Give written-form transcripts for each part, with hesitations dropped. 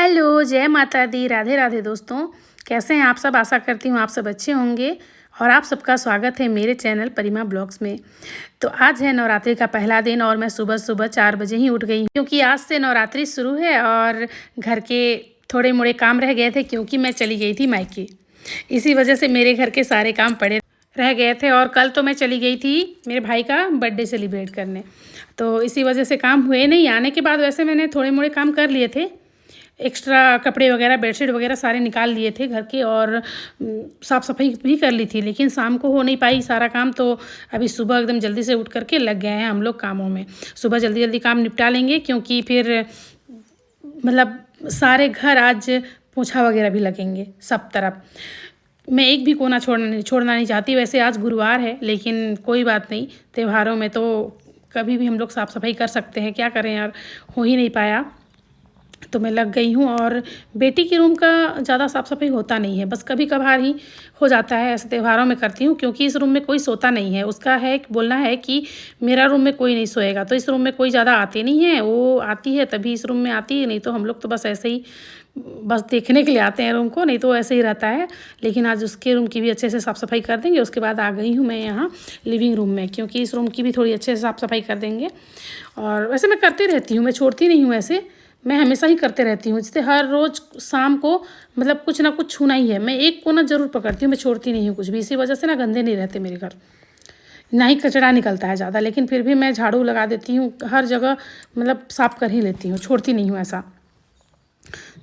Hello, जय माता दी, राधे राधे दोस्तों। कैसे हैं आप सब? आशा करती हूँ आप सब अच्छे होंगे और आप सबका स्वागत है मेरे चैनल परिमा ब्लॉग्स में। तो आज है नवरात्रि का पहला दिन और मैं सुबह 4 बजे ही उठ गई हूँ क्योंकि आज से नवरात्रि शुरू है और घर के थोड़े मोड़े काम रह गए थे क्योंकि मैं चली गई थी मायके। इसी वजह से मेरे घर के सारे काम पड़े रह गए थे और कल तो मैं चली गई थी मेरे भाई का बर्थडे सेलिब्रेट करने, तो इसी वजह से काम हुए नहीं। आने के बाद वैसे मैंने थोड़े मोड़े काम कर लिए थे, एक्स्ट्रा कपड़े वगैरह बेडशीट वगैरह सारे निकाल लिए थे घर के और साफ़ सफाई भी कर ली थी, लेकिन शाम को हो नहीं पाई सारा काम। तो अभी सुबह एकदम जल्दी से उठ करके लग गए हैं हम लोग कामों में। सुबह जल्दी जल्दी काम निपटा लेंगे क्योंकि फिर मतलब सारे घर आज पोछा वगैरह भी लगेंगे सब तरफ। मैं एक भी कोना छोड़ना नहीं चाहती। वैसे आज गुरुवार है लेकिन कोई बात नहीं, त्योहारों में तो कभी भी हम लोग साफ़ सफाई कर सकते हैं, क्या करें यार, हो ही नहीं पाया तो मैं लग गई हूँ। और बेटी के रूम का ज़्यादा साफ़ सफाई होता नहीं है, बस कभी कभार ही हो जाता है, ऐसे त्योहारों में करती हूँ क्योंकि इस रूम में कोई सोता नहीं है। उसका है बोलना है कि मेरा रूम में कोई नहीं सोएगा, तो इस रूम में कोई ज़्यादा आते नहीं है, वो आती है तभी इस रूम में आती है, नहीं तो हम लोग तो बस ऐसे ही बस देखने के लिए आते हैं रूम को, नहीं तो ऐसे ही रहता है। लेकिन आज उसके रूम की भी अच्छे से साफ़ सफाई कर देंगे। उसके बाद आ गई हूँ मैं यहाँ लिविंग रूम में क्योंकि इस रूम की भी थोड़ी अच्छे से साफ़ सफाई कर देंगे। और वैसे मैं करती रहती हूँ, मैं छोड़ती नहीं हूँ, ऐसे मैं हमेशा ही करते रहती हूँ। जैसे हर रोज़ शाम को मतलब कुछ ना कुछ छूना ही है, मैं एक कोना ज़रूर पकड़ती हूँ, मैं छोड़ती नहीं हूँ कुछ भी। इसी वजह से ना गंदे नहीं रहते मेरे घर, ना ही कचरा निकलता है ज़्यादा, लेकिन फिर भी मैं झाड़ू लगा देती हूँ, हर जगह मतलब साफ़ कर ही लेती हूँ, छोड़ती नहीं हूँ ऐसा।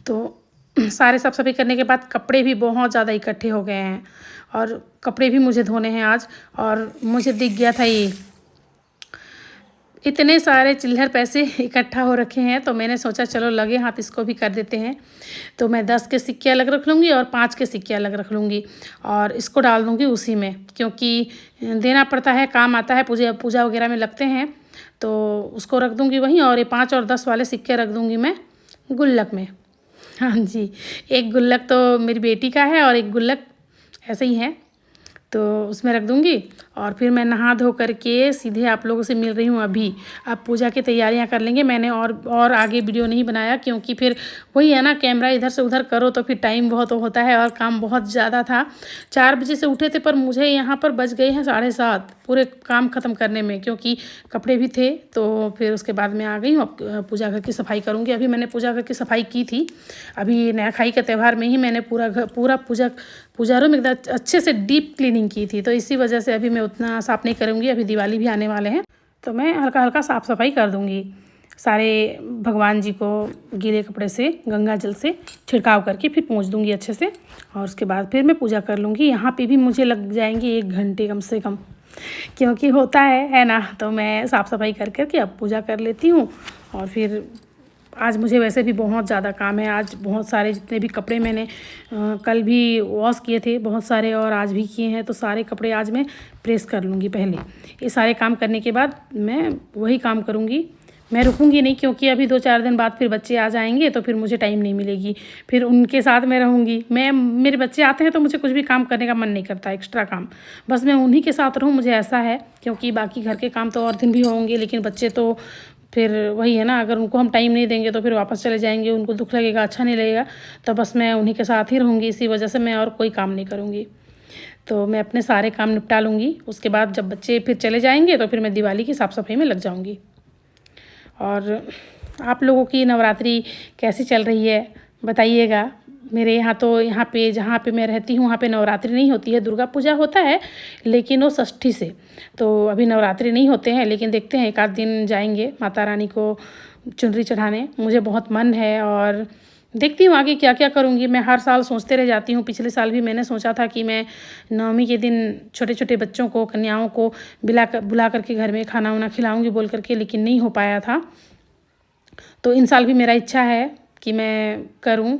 तो सारे साफ़ सफाई करने के बाद कपड़े भी बहुत ज़्यादा इकट्ठे हो गए हैं और कपड़े भी मुझे धोने हैं आज। और मुझे दिख गया था ये इतने सारे चिल्लर पैसे इकट्ठा हो रखे हैं, तो मैंने सोचा चलो लगे हाथ इसको भी कर देते हैं। तो मैं 10 के सिक्के अलग रख लूँगी और 5 के सिक्के अलग रख लूँगी और इसको डाल दूँगी उसी में, क्योंकि देना पड़ता है, काम आता है, पूजा वगैरह में लगते हैं, तो उसको रख दूँगी वहीं। और ये 5 और 10 वाले सिक्के रख दूँगी मैं गुल्लक में। हाँ जी, एक गुल्लक तो मेरी बेटी का है और एक गुल्लक ऐसे ही है, तो उसमें रख दूँगी। और फिर मैं नहा धो करके सीधे आप लोगों से मिल रही हूँ अभी। अब पूजा की तैयारियाँ कर लेंगे। मैंने और आगे वीडियो नहीं बनाया क्योंकि फिर वही है ना, कैमरा इधर से उधर करो तो फिर टाइम बहुत होता है और काम बहुत ज़्यादा था। 4 बजे से उठे थे पर मुझे यहाँ पर बज गए हैं 7:30 पूरे काम ख़त्म करने में, क्योंकि कपड़े भी थे। तो फिर उसके बाद मैं आ गई हूँ, अब पूजा घर की सफाई करूँगी। अभी मैंने पूजा घर की सफाई की थी, अभी नया खाई के त्यौहार में ही मैंने पूरा पूजा रूम एकदम अच्छे से डीप क्लीनिंग की थी, तो इसी वजह से अभी मैं उतना साफ़ नहीं करूँगी। अभी दिवाली भी आने वाले हैं तो मैं हल्का हल्का साफ़ सफाई कर दूँगी। सारे भगवान जी को गीले कपड़े से गंगा जल से छिड़काव करके फिर पोंछ दूँगी अच्छे से और उसके बाद फिर मैं पूजा कर लूँगी। यहाँ पे भी मुझे लग जाएंगे 1 घंटे कम से कम, क्योंकि होता है ना। तो मैं साफ़ सफाई कर करके अब पूजा कर लेती हूँ। और फिर आज मुझे वैसे भी बहुत ज़्यादा काम है। आज बहुत सारे जितने भी कपड़े मैंने कल भी वॉश किए थे बहुत सारे और आज भी किए हैं, तो सारे कपड़े आज मैं प्रेस कर लूँगी पहले। ये सारे काम करने के बाद मैं वही काम करूँगी, मैं रुकूँगी नहीं, क्योंकि अभी 2-4 दिन बाद फिर बच्चे आ जाएंगे तो फिर मुझे टाइम नहीं मिलेगी, फिर उनके साथ मैं रहूँगी। मेरे बच्चे आते हैं तो मुझे कुछ भी काम करने का मन नहीं करता, एक्स्ट्रा काम बस मैं उन्हीं के साथ रहूँ, मुझे ऐसा है। क्योंकि बाकी घर के काम तो और दिन भी होंगे, लेकिन बच्चे तो फिर वही है ना, अगर उनको हम टाइम नहीं देंगे तो फिर वापस चले जाएंगे, उनको दुख लगेगा, अच्छा नहीं लगेगा। तो बस मैं उन्हीं के साथ ही रहूँगी, इसी वजह से मैं और कोई काम नहीं करूँगी। तो मैं अपने सारे काम निपटा लूँगी। उसके बाद जब बच्चे फिर चले जाएंगे तो फिर मैं दिवाली की साफ़ सफाई में लग जाऊँगी। और आप लोगों की नवरात्रि कैसी चल रही है बताइएगा। मेरे यहाँ तो यहाँ पे जहाँ पे मैं रहती हूँ वहाँ पे नवरात्रि नहीं होती है, दुर्गा पूजा होता है लेकिन वो षष्ठी से, तो अभी नवरात्रि नहीं होते हैं। लेकिन देखते हैं, एक आध दिन जाएंगे माता रानी को चुनरी चढ़ाने, मुझे बहुत मन है और देखती हूँ आगे क्या क्या करूँगी। मैं हर साल सोचते रह जाती हूँ, पिछले साल भी मैंने सोचा था कि मैं नवमी के दिन छोटे छोटे बच्चों को, कन्याओं को बुला करके घर में खाना वाना खिलाऊँगी बोल करके, लेकिन नहीं हो पाया था। तो इन साल भी मेरा इच्छा है कि मैं करूं।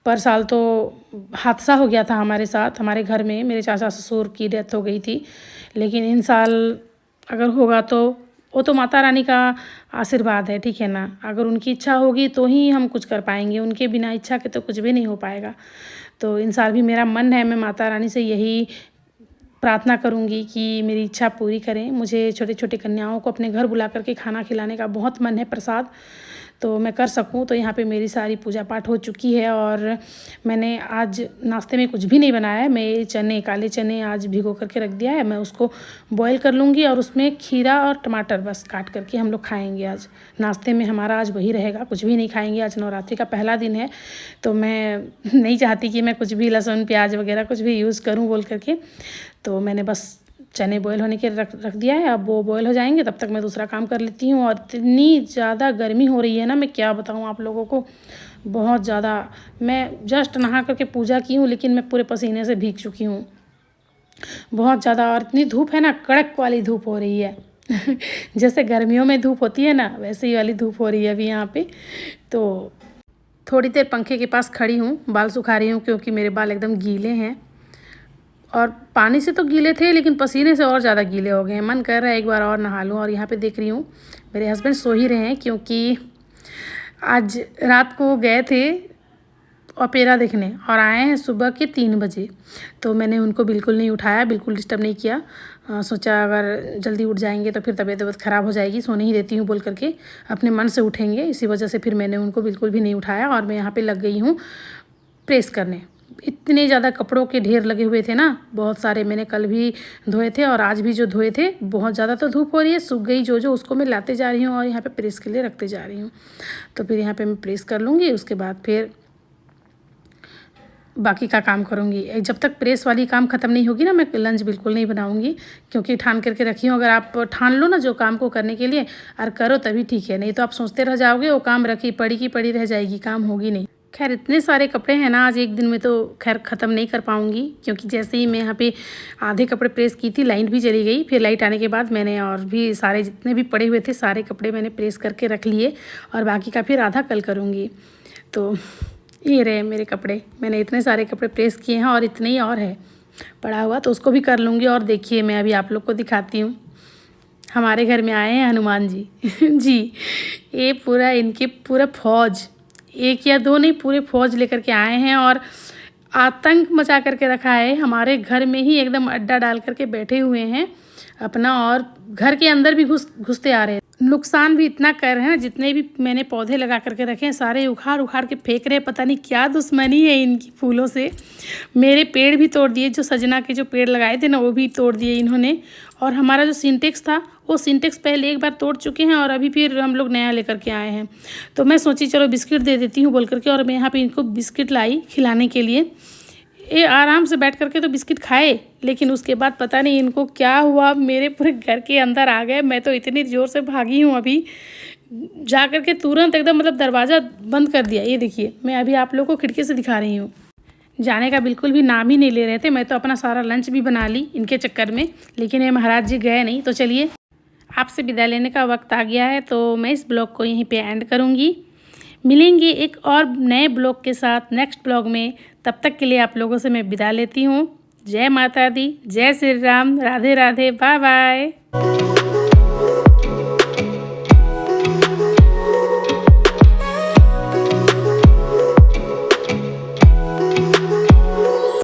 पर साल तो हादसा हो गया था हमारे साथ, हमारे घर में मेरे चाचा ससुर की डेथ हो गई थी। लेकिन इन साल अगर होगा तो वो तो माता रानी का आशीर्वाद है, ठीक है ना। अगर उनकी इच्छा होगी तो ही हम कुछ कर पाएंगे, उनके बिना इच्छा के तो कुछ भी नहीं हो पाएगा। तो इन साल भी मेरा मन है, मैं माता रानी से यही प्रार्थना करूंगी कि मेरी इच्छा पूरी करें। मुझे छोटे छोटे कन्याओं को अपने घर बुला करके खाना खिलाने का बहुत मन है, प्रसाद। तो मैं कर सकूं। तो यहाँ पे मेरी सारी पूजा पाठ हो चुकी है और मैंने आज नाश्ते में कुछ भी नहीं बनाया है। मैं चने, काले चने आज भिगो करके रख दिया है। मैं उसको बॉईल कर लूँगी और उसमें खीरा और टमाटर बस काट करके हम लोग खाएँगे। आज नाश्ते में हमारा आज वही रहेगा, कुछ भी नहीं खाएँगे। आज नवरात्रि का पहला दिन है तो मैं नहीं चाहती कि मैं कुछ भी लहसुन प्याज वगैरह कुछ भी यूज़ करूँ बोल करके। तो मैंने बस चने बॉयल होने के रख दिया है। अब वो बॉयल हो जाएंगे तब तक मैं दूसरा काम कर लेती हूँ। और इतनी ज़्यादा गर्मी हो रही है ना, मैं क्या बताऊँ आप लोगों को, बहुत ज़्यादा। मैं जस्ट नहा करके पूजा की हूँ लेकिन मैं पूरे पसीने से भीग चुकी हूँ बहुत ज़्यादा। और इतनी धूप है ना, कड़क वाली धूप हो रही है जैसे गर्मियों में धूप होती है ना, वैसे ही वाली धूप हो रही है अभी यहाँ पे। तो थोड़ी देर पंखे के पास खड़ी हूँ, बाल सुखा रही हूँ क्योंकि मेरे बाल एकदम गीले हैं। और पानी से तो गीले थे लेकिन पसीने से और ज़्यादा गीले हो गए हैं। मन कर रहा है एक बार और नहा लूँ। और यहाँ पे देख रही हूँ मेरे हस्बैंड सो ही रहे हैं क्योंकि आज रात को गए थे ओपेरा देखने और आए हैं सुबह के 3 बजे। तो मैंने उनको बिल्कुल नहीं उठाया, बिल्कुल डिस्टर्ब नहीं किया। सोचा अगर जल्दी उठ जाएंगे तो फिर तबीयत ख़राब हो जाएगी, सोने ही देती हूँ बोल करके अपने मन से उठेंगे। इसी वजह से फिर मैंने उनको बिल्कुल भी नहीं उठाया और मैं यहाँ पे लग गई हूँ प्रेस करने। इतने ज़्यादा कपड़ों के ढेर लगे हुए थे ना, बहुत सारे। मैंने कल भी धोए थे और आज भी जो धोए थे। बहुत ज़्यादा तो धूप हो रही है, सूख गई जो उसको मैं लाते जा रही हूँ और यहाँ पे प्रेस के लिए रखते जा रही हूँ। तो फिर यहाँ पे मैं प्रेस कर लूँगी, उसके बाद फिर बाकी का काम करूँगी। जब तक प्रेस वाली काम ख़त्म नहीं होगी ना, मैं लंच बिल्कुल नहीं बनाऊँगी क्योंकि ठान करके रखी हूँ। अगर आप ठान लो ना जो काम को करने के लिए और करो तभी ठीक है, नहीं तो आप सोचते रह जाओगे, वो काम रखी पड़ी की पड़ी रह जाएगी, काम होगी नहीं। खैर इतने सारे कपड़े हैं ना, आज एक दिन में तो खैर ख़त्म नहीं कर पाऊँगी क्योंकि जैसे ही मैं यहाँ पे आधे कपड़े प्रेस की थी, लाइट भी चली गई। फिर लाइट आने के बाद मैंने और भी सारे जितने भी पड़े हुए थे सारे कपड़े मैंने प्रेस करके रख लिए और बाकी का फिर आधा कल करूँगी। तो ये रहे मेरे कपड़े, मैंने इतने सारे कपड़े प्रेस किए हैं और इतने ही और है पड़ा हुआ, तो उसको भी कर लूँगी। और देखिए मैं अभी आप लोग को दिखाती हूँ, हमारे घर में आए हैं हनुमान जी जी, ये पूरा इनके पूरा फौज, 1 या 2 नहीं, पूरे फौज लेकर के आए हैं और आतंक मचा करके रखा है। हमारे घर में ही एकदम अड्डा डाल करके बैठे हुए हैं अपना, और घर के अंदर भी घुसते आ रहे हैं। नुकसान भी इतना कर रहे हैं, जितने भी मैंने पौधे लगा करके रखे हैं सारे उखाड़ उखाड़ के फेंक रहे हैं। पता नहीं क्या दुश्मनी है इनकी फूलों से। मेरे पेड़ भी तोड़ दिए, जो सजना के जो पेड़ लगाए थे ना वो भी तोड़ दिए इन्होंने। और हमारा जो सिंटेक्स था वो सिंटेक्स पहले एक बार तोड़ चुके हैं और अभी फिर हम लोग नया लेकर के आए हैं। तो मैं सोची चलो बिस्किट दे देती हूँ बोल करके, और मैं यहाँ पे इनको बिस्किट लाई खिलाने के लिए। ये आराम से बैठ करके तो बिस्किट खाए, लेकिन उसके बाद पता नहीं इनको क्या हुआ, मेरे पूरे घर के अंदर आ गए। मैं तो इतनी ज़ोर से भागी हूँ अभी जा करके, तुरंत एकदम मतलब दरवाज़ा बंद कर दिया। ये देखिए मैं अभी आप लोगों को खिड़की से दिखा रही हूँ। जाने का बिल्कुल भी नाम ही नहीं ले रहे थे। मैं तो अपना सारा लंच भी बना ली इनके चक्कर में, लेकिन ये महाराज जी गए नहीं। तो चलिए आपसे विदा लेने का वक्त आ गया है, तो मैं इस ब्लॉग को यहीं पे एंड करूँगी। मिलेंगे एक और नए ब्लॉग के साथ नेक्स्ट ब्लॉग में। तब तक के लिए आप लोगों से मैं विदा लेती हूँ। जय माता दी, जय श्री राम, राधे राधे, बाय बाय।